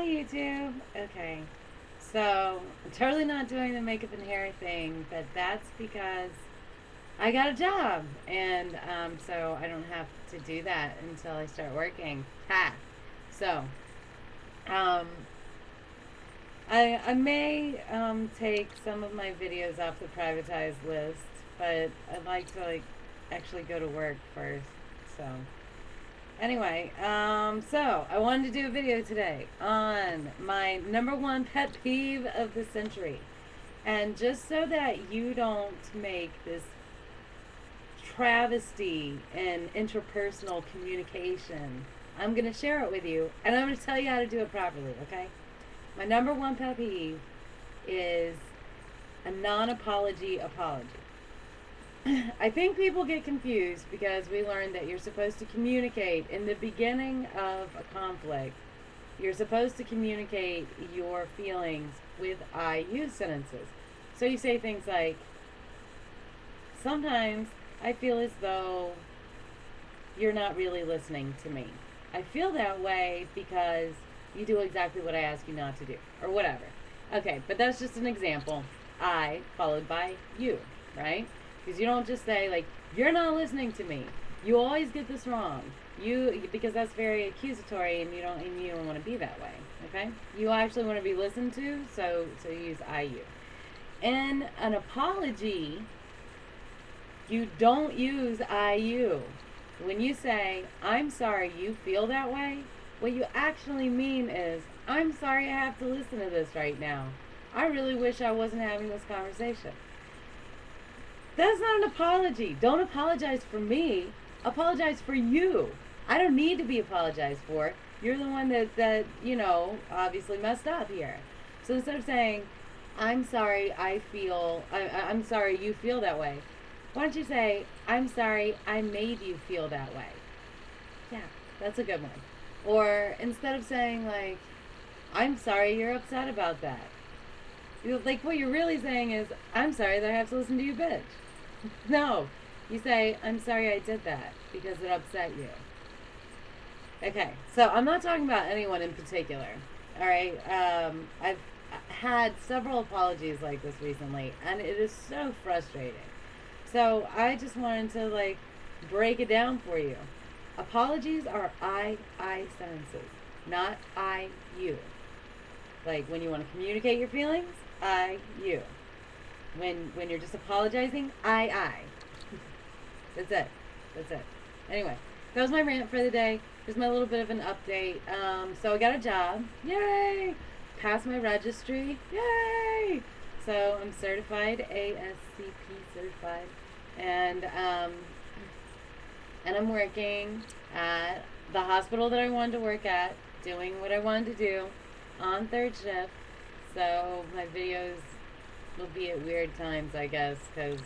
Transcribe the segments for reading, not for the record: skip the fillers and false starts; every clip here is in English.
YouTube. Okay, so I'm totally not doing the makeup and hair thing, but that's because I got a job, and so I don't have to do that until I start working. Ha! So, um, I may take some of my videos off the privatized list, but I'd like to actually go to work first. So. Anyway, so I wanted to do a video today on my number one pet peeve of the century. And just so that you don't make this travesty in interpersonal communication, I'm going to share it with you and I'm going to tell you how to do it properly, okay? My number one pet peeve is a non-apology apology. I think people get confused because we learned that you're supposed to communicate in the beginning of a conflict. You're supposed to communicate your feelings with I use sentences. So you say things like, sometimes I feel as though you're not really listening to me. I feel that way because you do exactly what I ask you not to do, or whatever. Okay, but that's just an example. I followed by you, right? Because you don't just say, like, you're not listening to me. You always get this wrong. Because that's very accusatory, and you don't want to be that way. Okay? You actually want to be listened to, so you use I, you. In an apology, you don't use I, you. When you say, I'm sorry you feel that way, what you actually mean is, I'm sorry I have to listen to this right now. I really wish I wasn't having this conversation. That's not an apology. Don't apologize for me. Apologize for you. I don't need to be apologized for. You're the one that obviously messed up here. So instead of saying, I'm sorry I'm sorry you feel that way, why don't you say, I'm sorry I made you feel that way? Yeah, that's a good one. Or instead of saying, like, I'm sorry you're upset about that. Like, what you're really saying is, I'm sorry that I have to listen to you, bitch. No, you say, I'm sorry I did that because it upset you. Okay, so I'm not talking about anyone in particular. All right, I've had several apologies like this recently, and it is so frustrating. So I just wanted to break it down for you. Apologies are I sentences, not I you. Like when you want to communicate your feelings, I you. When you're just apologizing, I. That's it. That's it. Anyway, that was my rant for the day. Here's my little bit of an update. So I got a job. Yay! Passed my registry. Yay! So I'm certified, ASCP certified. And I'm working at the hospital that I wanted to work at, doing what I wanted to do on third shift. So my videos will be at weird times, I guess, because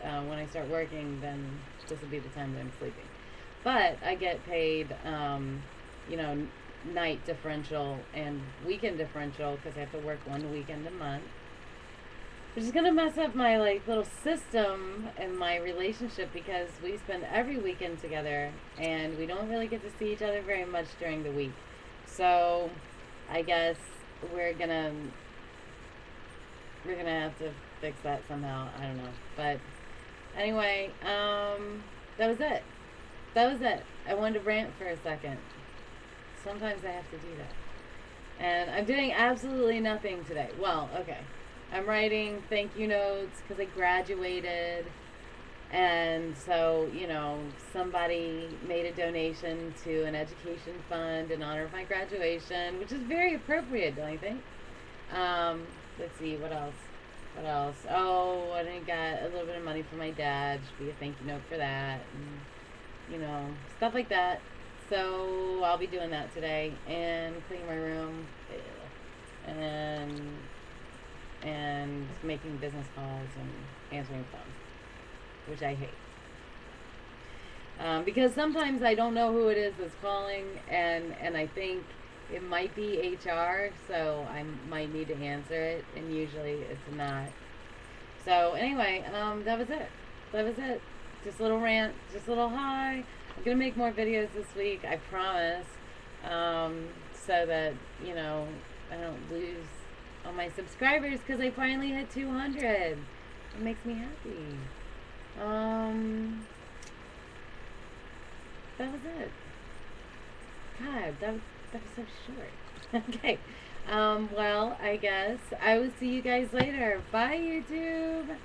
when I start working, then this will be the time that I'm sleeping. But I get paid, night differential and weekend differential because I have to work one weekend a month. Which is going to mess up my little system and my relationship because we spend every weekend together and we don't really get to see each other very much during the week. So I guess we're gonna have to fix that somehow. I don't know. But anyway, that was it. That was it. I wanted to rant for a second. Sometimes I have to do that. And I'm doing absolutely nothing today. Well, okay. I'm writing thank you notes because I graduated. And so, somebody made a donation to an education fund in honor of my graduation, which is very appropriate, don't you think? Let's see, what else? What else? Oh, I got a little bit of money from my dad. Should be a thank you note for that. And, stuff like that. So I'll be doing that today and cleaning my room and making business calls and answering phones, which I hate. Because sometimes I don't know who it is that's calling, and I think it might be HR, so I might need to answer it, and usually it's not. So anyway, that was it. That was it. Just a little rant, just a little hi. I'm going to make more videos this week, I promise. so that, you know, I don't lose all my subscribers because I finally hit 200. It makes me happy. That was it. God, that was so short. Okay. Well, I guess I will see you guys later. Bye, YouTube.